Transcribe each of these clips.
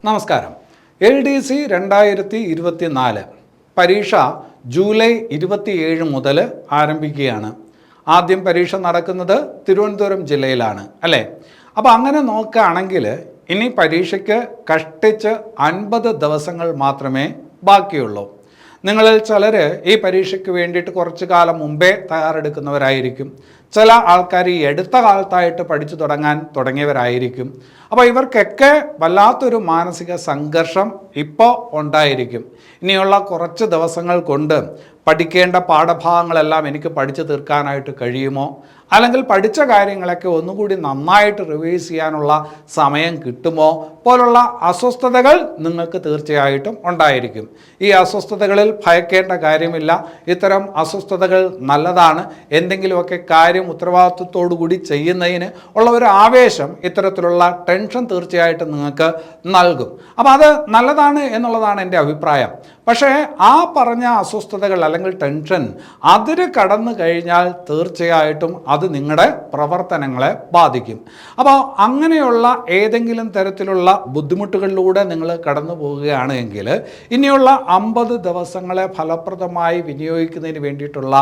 നമസ്കാരം. LDC 2024 പരീക്ഷ July 27 മുതൽ ആരംഭിക്കുകയാണ്. ആദ്യം പരീക്ഷ നടക്കുന്നത് തിരുവനന്തപുരം ജില്ലയിലാണ് അല്ലേ? അപ്പോൾ അങ്ങനെ നോക്കുകയാണെങ്കിൽ ഇനി പരീക്ഷയ്ക്ക് കഷ്ടിച്ച് 50 ദിവസങ്ങൾ മാത്രമേ ബാക്കിയുള്ളൂ. നിങ്ങളിൽ ചിലർ ഈ പരീക്ഷയ്ക്ക് വേണ്ടിയിട്ട് കുറച്ച് കാലം മുമ്പേ തയ്യാറെടുക്കുന്നവരായിരിക്കും. ചില ആൾക്കാർ ഈ അടുത്ത കാലത്തായിട്ട് പഠിച്ചു തുടങ്ങിയവരായിരിക്കും. അപ്പോൾ ഇവർക്കൊക്കെ വല്ലാത്തൊരു മാനസിക സംഘർഷം ഇപ്പോൾ ഉണ്ടായിരിക്കും. ഇനിയുള്ള കുറച്ച് ദിവസങ്ങൾ കൊണ്ട് പഠിക്കേണ്ട പാഠഭാഗങ്ങളെല്ലാം എനിക്ക് പഠിച്ചു തീർക്കാനായിട്ട് കഴിയുമോ, അല്ലെങ്കിൽ പഠിച്ച കാര്യങ്ങളൊക്കെ ഒന്നുകൂടി നന്നായിട്ട് റിവൈസ് ചെയ്യാനുള്ള സമയം കിട്ടുമോ പോലുള്ള അസ്വസ്ഥതകൾ നിങ്ങൾക്ക് തീർച്ചയായിട്ടും ഉണ്ടായിരിക്കും. ഈ അസ്വസ്ഥതകളിൽ ഭയക്കേണ്ട കാര്യമില്ല. ഇത്തരം അസ്വസ്ഥതകൾ നല്ലതാണ്. എന്തെങ്കിലുമൊക്കെ കാര്യം ഉത്തരവാദിത്വത്തോടു കൂടി ചെയ്യുന്നതിന് ഉള്ള ഒരു ആവേശം ഇത്തരത്തിലുള്ള ടെൻഷൻ തീർച്ചയായിട്ടും നിങ്ങൾക്ക് നൽകും. അപ്പോൾ അത് നല്ലതാണ് എന്നുള്ളതാണ് എൻ്റെ അഭിപ്രായം. പക്ഷേ ആ പറഞ്ഞ അസ്വസ്ഥതകൾ അല്ലെങ്കിൽ ടെൻഷൻ അതിര് കടന്നു കഴിഞ്ഞാൽ തീർച്ചയായിട്ടും അത് നിങ്ങളുടെ പ്രവർത്തനങ്ങളെ ബാധിക്കും. അപ്പോൾ അങ്ങനെയുള്ള ഏതെങ്കിലും തരത്തിലുള്ള ബുദ്ധിമുട്ടുകളിലൂടെ നിങ്ങൾ കടന്നു പോവുകയാണ് എങ്കിൽ ഇനിയുള്ള 50 ദിവസങ്ങളെ ഫലപ്രദമായി വിനിയോഗിക്കുന്നതിന് വേണ്ടിയിട്ടുള്ള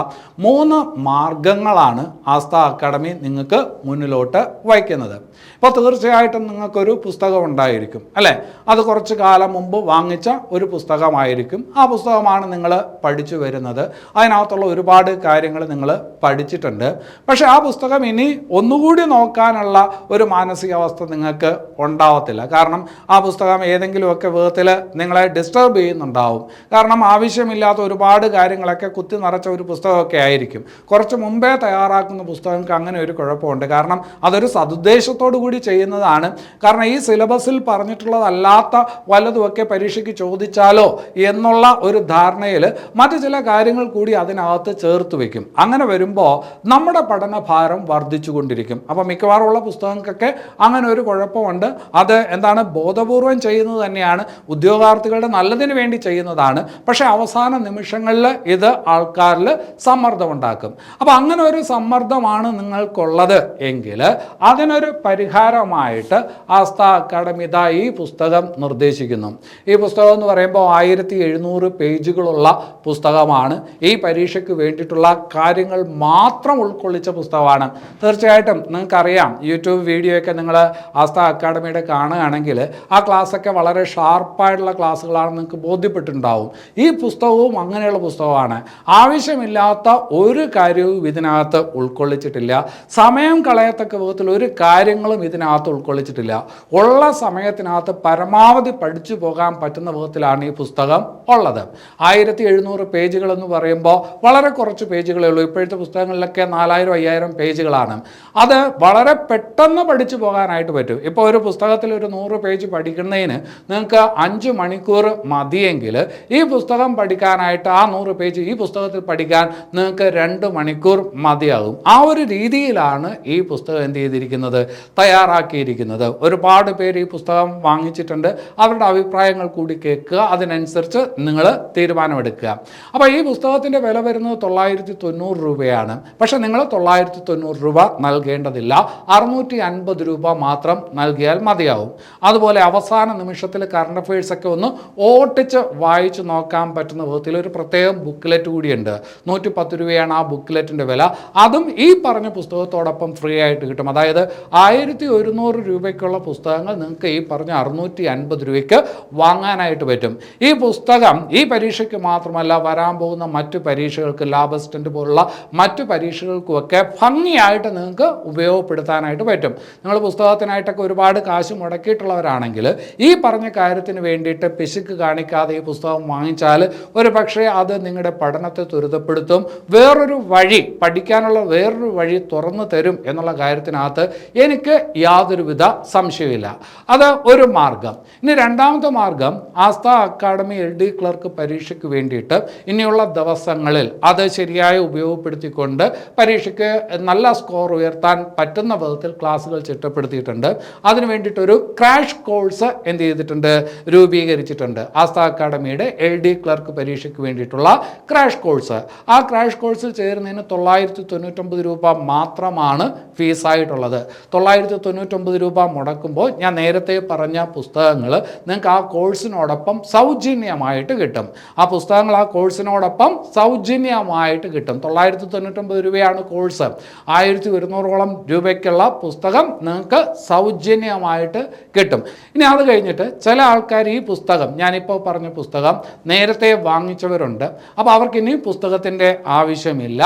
3 മാർഗങ്ങളാണ് ആസ്ഥ അക്കാഡമി നിങ്ങൾക്ക് മുന്നിലോട്ട് വയ്ക്കുന്നത്. ഇപ്പോൾ തീർച്ചയായിട്ടും നിങ്ങൾക്കൊരു പുസ്തകം ഉണ്ടായിരിക്കും അല്ലേ? അത് കുറച്ച് കാലം മുമ്പ് വാങ്ങിച്ച ഒരു പുസ്തകമായിരിക്കും. ആ പുസ്തകമാണ് നിങ്ങൾ പഠിച്ചു വരുന്നത്. അതിനകത്തുള്ള ഒരുപാട് കാര്യങ്ങൾ നിങ്ങൾ പഠിച്ചിട്ടുണ്ട്. പക്ഷേ ആ പുസ്തകം ഇനി ഒന്നുകൂടി നോക്കാനുള്ള ഒരു മാനസികാവസ്ഥ നിങ്ങൾക്ക് ഉണ്ടാവത്തില്ല. കാരണം ആ പുസ്തകം ഏതെങ്കിലുമൊക്കെ വിധത്തിൽ നിങ്ങളെ ഡിസ്റ്റർബ് ചെയ്യുന്നുണ്ടാവും. കാരണം ആവശ്യമില്ലാത്ത ഒരുപാട് കാര്യങ്ങളൊക്കെ കുത്തി നിറച്ച ഒരു പുസ്തകമൊക്കെ ആയിരിക്കും. കുറച്ച് മുമ്പേ തയ്യാറാക്കുന്ന പുസ്തകങ്ങൾക്ക് അങ്ങനെ ഒരു കുഴപ്പമുണ്ട്. കാരണം അതൊരു സതുദ്ദേശത്തോടു കൂടി ചെയ്യുന്നതാണ്. കാരണം ഈ സിലബസിൽ പറഞ്ഞിട്ടുള്ളതല്ലാത്ത വല്ലതുമൊക്കെ പരീക്ഷയ്ക്ക് ചോദിച്ചാലോ എന്നുള്ള ഒരു ധാരണയിൽ മറ്റു ചില കാര്യങ്ങൾ കൂടി അതിനകത്ത് ചേർത്ത് വയ്ക്കും. അങ്ങനെ വരുമ്പോൾ നമ്മുടെ പഠനഭാരം വർദ്ധിച്ചു കൊണ്ടിരിക്കും. അപ്പോൾ മിക്കവാറുമുള്ള പുസ്തകങ്ങൾക്കൊക്കെ അങ്ങനെ ഒരു കുഴപ്പമുണ്ട്. അത് എന്താണ്, ബോധപൂർവം ചെയ്യുന്നത് തന്നെയാണ്, ഉദ്യോഗാർത്ഥികളുടെ നല്ലതിന് വേണ്ടി ചെയ്യുന്നതാണ്. പക്ഷേ അവസാന നിമിഷങ്ങളിൽ ഇത് ആൾക്കാരിൽ സമ്മർദ്ദമുണ്ടാക്കും. അപ്പോൾ അങ്ങനെ ഒരു സമ്മർദ്ദമാണ് നിങ്ങൾക്കുള്ളത് എങ്കിൽ അതിനൊരു പരിഹാരമായിട്ട് ആസ്ഥ അക്കാഡമി ഈ പുസ്തകം നിർദ്ദേശിക്കുന്നു. ഈ പുസ്തകം എന്ന് പറയുമ്പോൾ 1700 പേജുകളുള്ള പുസ്തകമാണ്. ഈ പരീക്ഷയ്ക്ക് വേണ്ടിയിട്ടുള്ള കാര്യങ്ങൾ മാത്രം ഉൾക്കൊള്ളിച്ച പുസ്തകമാണ്. തീർച്ചയായിട്ടും നിങ്ങൾക്കറിയാം, യൂട്യൂബ് വീഡിയോ ഒക്കെ നിങ്ങൾ ആസ്ഥ അക്കാഡമിയുടെ കാണുകയാണെങ്കിൽ ആ ക്ലാസ്സൊക്കെ വളരെ ഷാർപ്പായിട്ടുള്ള ക്ലാസ്സുകളാണ്, നിങ്ങൾക്ക് ബോധ്യപ്പെട്ടിട്ടുണ്ടാവും. ഈ പുസ്തകവും അങ്ങനെയുള്ള പുസ്തകമാണ്. ആവശ്യമില്ലാത്ത ഒരു കാര്യവും ഇതിനകത്ത് ഉൾക്കൊള്ളിച്ചിട്ടില്ല. സമയം കളയത്തക്ക വിധത്തിൽ ഒരു കാര്യങ്ങളും ഇതിനകത്ത് ഉൾക്കൊള്ളിച്ചിട്ടില്ല. ഉള്ള സമയത്തിനകത്ത് പരമാവധി പഠിച്ചു പോകാൻ പറ്റുന്ന വിധത്തിലാണ് ഈ പുസ്തകം ഉള്ളത്. 1700 പേജുകൾ എന്ന് പറയുമ്പോൾ വളരെ കുറച്ച് പേജുകളേ ഉള്ളൂ. ഇപ്പോഴത്തെ പുസ്തകങ്ങളിലൊക്കെ 4000-5000 പേജുകളാണ്. അത് വളരെ പെട്ടെന്ന് പഠിച്ചു പോകാനായിട്ട് പറ്റും. ഇപ്പോൾ ഒരു പുസ്തകത്തിൽ ഒരു 100 പേജ് പഠിക്കുന്നതിന് നിങ്ങൾക്ക് 5 മണിക്കൂർ മതിയെങ്കിൽ ഈ പുസ്തകം പഠിക്കാനായിട്ട് ആ 100 പേജ് ഈ പുസ്തകത്തിൽ പഠിക്കാൻ നിങ്ങൾക്ക് 2 മണിക്കൂർ മതിയാകും. ആ ഒരു രീതിയിലാണ് ഈ പുസ്തകം എന്ത് ചെയ്തിരിക്കുന്നത്, തയ്യാറാക്കിയിരിക്കുന്നത്. ഒരുപാട് പേര് ഈ പുസ്തകം വാങ്ങിച്ചിട്ടുണ്ട്. അവരുടെ അഭിപ്രായങ്ങൾ കൂടി കേൾക്കുക, അതിനനുസരിച്ച് നിങ്ങൾ തീരുമാനമെടുക്കുക. അപ്പോൾ ഈ പുസ്തകത്തിൻ്റെ വില വരുന്നത് 990 രൂപയാണ്. പക്ഷേ നിങ്ങൾ 990 രൂപ നൽകേണ്ടതില്ല. 650 രൂപ മാത്രം നൽകിയാൽ മതിയാവും. അതുപോലെ അവസാന നിമിഷത്തിൽ കറണ്ട് അഫയേഴ്സ് ഒക്കെ ഒന്ന് ഓട്ടിച്ച് വായിച്ച് നോക്കാൻ പറ്റുന്ന വിധത്തിൽ ഒരു പ്രത്യേകം ബുക്ക്ലെറ്റ് കൂടിയുണ്ട്. 110 രൂപയാണ് ആ ബുക്ക്ലെറ്റിൻ്റെ വില. അതും ഈ പറഞ്ഞ പുസ്തകത്തോടൊപ്പം ഫ്രീ ആയിട്ട് കിട്ടും. അതായത് 1100 രൂപയ്ക്കുള്ള പുസ്തകങ്ങൾ നിങ്ങൾക്ക് ഈ പറഞ്ഞ 650 രൂപയ്ക്ക് വാങ്ങാനായിട്ട് പറ്റും. ഈ പുസ്തകം ഈ പരീക്ഷയ്ക്ക് മാത്രമല്ല, വരാൻ പോകുന്ന മറ്റു പരീക്ഷകൾക്ക്, ലാബ് അസിസ്റ്റൻ്റ് പോലുള്ള മറ്റു പരീക്ഷകൾക്കുമൊക്കെ ഭംഗിയായിട്ട് നിങ്ങൾക്ക് ഉപയോഗപ്പെടുത്താനായിട്ട് പറ്റും. നിങ്ങൾ പുസ്തകത്തിനായിട്ടൊക്കെ ഒരുപാട് കാശ് മുടക്കിയിട്ടുള്ളവരാണെങ്കിൽ ഈ പറഞ്ഞ കാര്യത്തിന് വേണ്ടിയിട്ട് പിശുക്ക് കാണിക്കാതെ ഈ പുസ്തകം വാങ്ങിച്ചാൽ ഒരു പക്ഷേ അത് നിങ്ങളുടെ പഠനത്തെ ത്വരിതപ്പെടുത്തും. വേറൊരു വഴി, പഠിക്കാനുള്ള വേറൊരു വഴി തുറന്നു തരും എന്നുള്ള കാര്യത്തിനകത്ത് എനിക്ക് യാതൊരുവിധ സംശയമില്ല. അത് ഒരു മാർഗം. ഇനി രണ്ടാമത്തെ മാർഗം, ആസ്ഥ അക്കാഡമി LDC ക്ലർക്ക് പരീക്ഷയ്ക്ക് വേണ്ടിയിട്ട് ഇനിയുള്ള ദിവസങ്ങളിൽ അത് ശരിയായി ഉപയോഗപ്പെടുത്തിക്കൊണ്ട് പരീക്ഷയ്ക്ക് നല്ല സ്കോർ ഉയർത്താൻ പറ്റുന്ന വിധത്തിൽ ക്ലാസ്സുകൾ ചിട്ടപ്പെടുത്തിയിട്ടുണ്ട്. അതിനു വേണ്ടിയിട്ടൊരു ക്രാഷ് കോഴ്സ് എന്ത് ചെയ്തിട്ടുണ്ട്, രൂപീകരിച്ചിട്ടുണ്ട്. ആസ്ഥ അക്കാഡമിയുടെ LD ക്ലർക്ക് പരീക്ഷയ്ക്ക് വേണ്ടിയിട്ടുള്ള ക്രാഷ് കോഴ്സ്. ആ ക്രാഷ് കോഴ്സിൽ ചേരുന്നതിന് 999 രൂപ മാത്രമാണ് ഫീസായിട്ടുള്ളത്. 999 രൂപ മുടക്കുമ്പോൾ ഞാൻ നേരത്തെ പറഞ്ഞ പുസ്തകങ്ങൾ നിങ്ങൾക്ക് ആ കോഴ്സിനോടൊപ്പം സൗജന്യമായിട്ട് കിട്ടും. ആ പുസ്തകങ്ങൾ ആ കോഴ്സിനോടൊപ്പം സൗജന്യമായിട്ട് കിട്ടും. 999 രൂപയാണ് കോഴ്സ്. 1100ഓളം രൂപയ്ക്കുള്ള പുസ്തകം നിങ്ങൾക്ക് സൗജന്യമായിട്ട് കിട്ടും. ഇനി അത് കഴിഞ്ഞിട്ട് ചില ആൾക്കാർ ഈ പുസ്തകം, ഞാനിപ്പോൾ പറഞ്ഞ പുസ്തകം നേരത്തെ വാങ്ങിച്ചവരുണ്ട്. അപ്പോൾ അവർക്ക് ഇനി പുസ്തകത്തിൻ്റെ ആവശ്യമില്ല.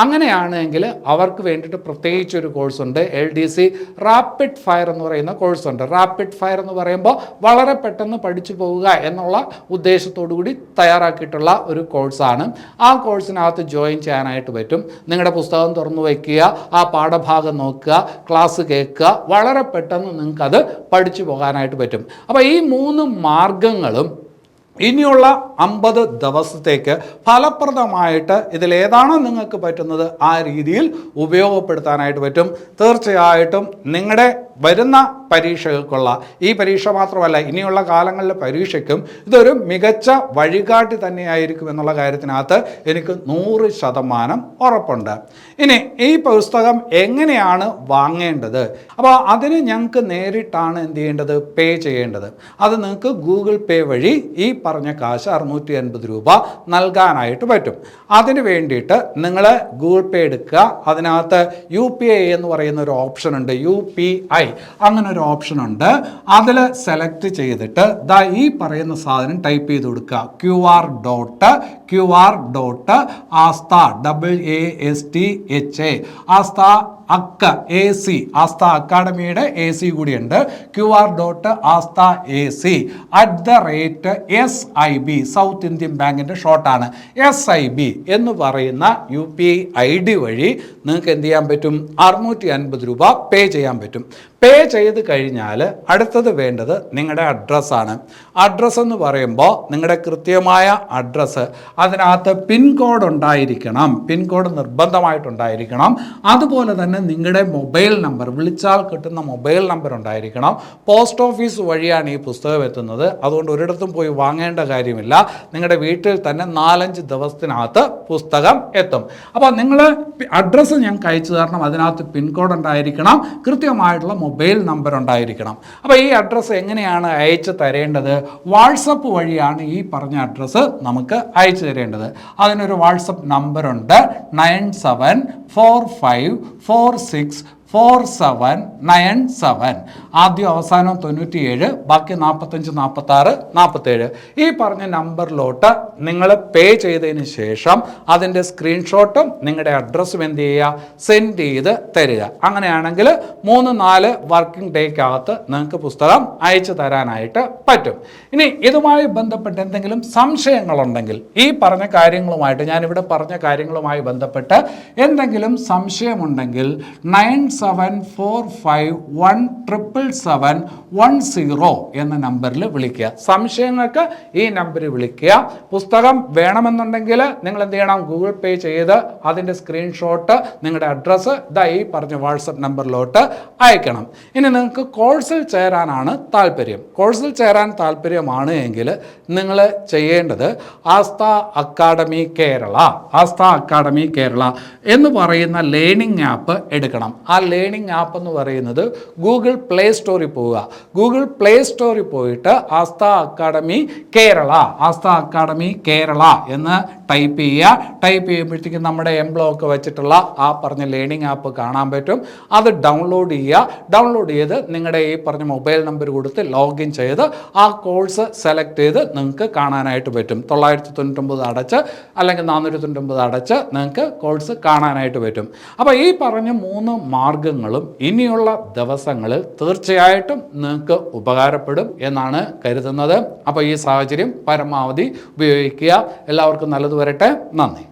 അങ്ങനെയാണെങ്കിൽ അവർക്ക് വേണ്ടിയിട്ട് പ്രത്യേകിച്ചൊരു കോഴ്സുണ്ട്. LDC റാപ്പിഡ് ഫയർ എന്ന് പറയുന്ന കോഴ്സുണ്ട്. റാപ്പിഡ് ഫയർ എന്ന് പറയുമ്പോൾ വളരെ പെട്ടെന്ന് പഠിച്ചു പോവുക എന്നുള്ള ഉദ്ദേശത്തോടു കൂടി തയ്യാറാക്കിയിട്ടുള്ള ഒരു കോഴ്സാണ്. ആ കോഴ്സിനകത്ത് ജോയിൻ ചെയ്യാനായിട്ട് പറ്റും. നിങ്ങളുടെ പുസ്തകം തുറന്നു വയ്ക്കുക, ആ പാഠഭാഗം നോക്കുക, ക്ലാസ് കേൾക്കുക, വളരെ പെട്ടെന്ന് നിങ്ങൾക്കത് പഠിച്ചു പോകാനായിട്ട് പറ്റും. അപ്പോൾ ഈ 3 മാർഗങ്ങളും ഇനിയുള്ള 50 ദിവസത്തേക്ക് ഫലപ്രദമായിട്ട് ഇതിലേതാണോ നിങ്ങൾക്ക് പറ്റുന്നത് ആ രീതിയിൽ ഉപയോഗപ്പെടുത്താനായിട്ട് പറ്റും. തീർച്ചയായിട്ടും നിങ്ങളുടെ വരുന്ന പരീക്ഷകൾക്കുള്ള, ഈ പരീക്ഷ മാത്രമല്ല ഇനിയുള്ള കാലങ്ങളിലെ പരീക്ഷയ്ക്കും ഇതൊരു മികച്ച വഴികാട്ടി തന്നെയായിരിക്കും എന്നുള്ള കാര്യത്തിനകത്ത് എനിക്ക് 100% ഉറപ്പുണ്ട്. ഇനി ഈ പുസ്തകം എങ്ങനെയാണ് വാങ്ങേണ്ടത്? അപ്പോൾ അതിന് ഞങ്ങൾക്ക് നേരിട്ടാണ് എന്ത് ചെയ്യേണ്ടത്, പേ ചെയ്യേണ്ടത്. അത് നിങ്ങൾക്ക് ഗൂഗിൾ പേ വഴി ഈ പറഞ്ഞ കാശ് 650 രൂപ നൽകാനായിട്ട് പറ്റും. അതിന് വേണ്ടിയിട്ട് നിങ്ങൾ ഗൂഗിൾ പേ എടുക്കുക. അതിനകത്ത് UPI എന്ന് പറയുന്ന ഒരു ഓപ്ഷൻ ഉണ്ട്. UPI അങ്ങനെ ഒരു ഓപ്ഷൻ ഉണ്ട്. അതിൽ സെലക്ട് ചെയ്തിട്ട് ഈ പറയുന്ന സാധനം ടൈപ്പ് ചെയ്ത് കൊടുക്കുക. QR.ASTA ആസ്ഥ AC ആസ്ഥ അക്കാഡമിയുടെ AC കൂടിയുണ്ട്. QR.ASTA@SIB സൗത്ത് ഇന്ത്യൻ ബാങ്കിൻ്റെ ഷോർട്ടാണ്. SIB എന്ന് പറയുന്ന UPI ID വഴി നിങ്ങൾക്ക് എന്ത് ചെയ്യാൻ പറ്റും, 650 രൂപ പേ ചെയ്യാൻ പറ്റും. പേ ചെയ്ത് കഴിഞ്ഞാൽ അടുത്തത് വേണ്ടത് നിങ്ങളുടെ അഡ്രസ്സാണ്. അഡ്രസ്സ് എന്ന് പറയുമ്പോൾ നിങ്ങളുടെ കൃത്യമായ അഡ്രസ്സ്, അതിനകത്ത് പിൻകോഡ് ഉണ്ടായിരിക്കണം. പിൻകോഡ് നിർബന്ധമായിട്ടുണ്ടായിരിക്കണം. അതുപോലെ തന്നെ നിങ്ങളുടെ മൊബൈൽ നമ്പർ, വിളിച്ചാൽ കിട്ടുന്ന മൊബൈൽ നമ്പർ ഉണ്ടായിരിക്കണം. പോസ്റ്റ് ഓഫീസ് വഴിയാണ് ഈ പുസ്തകം എത്തുന്നത്. അതുകൊണ്ട് ഒരിടത്തും പോയി വാങ്ങേണ്ട കാര്യമില്ല. നിങ്ങളുടെ വീട്ടിൽ തന്നെ 4-5 ദിവസത്തിനകത്ത് പുസ്തകം എത്തും. അപ്പോൾ നിങ്ങൾ അഡ്രസ്സ് ഞങ്ങൾക്ക് അയച്ചു തരണം. അതിനകത്ത് പിൻകോഡ് ഉണ്ടായിരിക്കണം, കൃത്യമായിട്ടുള്ള മൊബൈൽ നമ്പർ ഉണ്ടായിരിക്കണം. അപ്പോൾ ഈ അഡ്രസ്സ് എങ്ങനെയാണ് അയച്ചു തരേണ്ടത്? വാട്സപ്പ് വഴിയാണ് ഈ പറഞ്ഞ അഡ്രസ്സ് നമുക്ക് അയച്ചു തരേണ്ടത്. അതിനൊരു വാട്സപ്പ് നമ്പറുണ്ട്, 9745464797. ആദ്യം അവസാനം 97, ബാക്കി 45, 46, 47. ഈ പറഞ്ഞ നമ്പറിലോട്ട് നിങ്ങൾ പേ ചെയ്തതിന് ശേഷം അതിൻ്റെ സ്ക്രീൻഷോട്ടും നിങ്ങളുടെ അഡ്രസ്സും എന്ത് ചെയ്യുക, സെൻഡ് ചെയ്ത് തരിക. അങ്ങനെയാണെങ്കിൽ 3-4 വർക്കിംഗ് ഡേക്കകത്ത് നിങ്ങൾക്ക് പുസ്തകം അയച്ചു തരാനായിട്ട് പറ്റും. ഇനി ഇതുമായി ബന്ധപ്പെട്ട് എന്തെങ്കിലും സംശയങ്ങളുണ്ടെങ്കിൽ, ഈ പറഞ്ഞ കാര്യങ്ങളുമായിട്ട്, ഞാനിവിടെ പറഞ്ഞ കാര്യങ്ങളുമായി ബന്ധപ്പെട്ട് എന്തെങ്കിലും സംശയമുണ്ടെങ്കിൽ 9745177710 എന്ന നമ്പറിൽ വിളിക്കുക. സംശയങ്ങൾക്ക് ഈ നമ്പറിൽ വിളിക്കുക. പുസ്തകം വേണമെന്നുണ്ടെങ്കിൽ നിങ്ങൾ എന്ത് ചെയ്യണം, ഗൂഗിൾ പേ ചെയ്ത് അതിൻ്റെ സ്ക്രീൻഷോട്ട് നിങ്ങളുടെ അഡ്രസ്സ് ഈ പറഞ്ഞ വാട്സപ്പ് നമ്പറിലോട്ട് അയക്കണം. ഇനി നിങ്ങൾക്ക് കോഴ്സിൽ ചേരാനാണ് താല്പര്യം. കോഴ്സിൽ ചേരാൻ താല്പര്യമാണ് എങ്കിൽ നിങ്ങൾ ചെയ്യേണ്ടത് ആസ്ഥ അക്കാഡമി കേരള എന്ന് പറയുന്ന ലേണിംഗ് ആപ്പ് എടുക്കണം. ആ ലേണിംഗ് ആപ്പ് എന്ന് പറയുന്നത് ഗൂഗിൾ പ്ലേ സ്റ്റോറിൽ പോവുക. ഗൂഗിൾ പ്ലേ സ്റ്റോറിൽ പോയിട്ട് ആസ്ഥ അക്കാഡമി കേരള എന്ന് ടൈപ്പ് ചെയ്യുക. ടൈപ്പ് ചെയ്യുമ്പോഴത്തേക്കും നമ്മുടെ എംബ്ലോക്ക് വെച്ചിട്ടുള്ള ആ പറഞ്ഞ ലേണിംഗ് ആപ്പ് കാണാൻ പറ്റും. അത് ഡൗൺലോഡ് ചെയ്യുക. ഡൗൺലോഡ് ചെയ്ത് നിങ്ങളുടെ ഈ പറഞ്ഞ മൊബൈൽ നമ്പർ കൊടുത്ത് ലോഗിൻ ചെയ്ത് ആ കോഴ്സ് സെലക്ട് ചെയ്ത് നിങ്ങൾക്ക് കാണാനായിട്ട് പറ്റും. 999 അടച്ച് അല്ലെങ്കിൽ 499 അടച്ച് നിങ്ങൾക്ക് കോഴ്സ് കാണാനായിട്ട് പറ്റും. അപ്പോൾ ഈ പറഞ്ഞ 3 മാർഗങ്ങളും ഇനിയുള്ള ദിവസങ്ങളിൽ തീർച്ചയായിട്ടും നിങ്ങൾക്ക് ഉപകാരപ്പെടും എന്നാണ് കരുതുന്നത്. അപ്പോൾ ഈ സാഹചര്യം പരമാവധി ഉപയോഗിക്കുക. എല്ലാവർക്കും നല്ലത് വരട്ടെ. നന്ദി.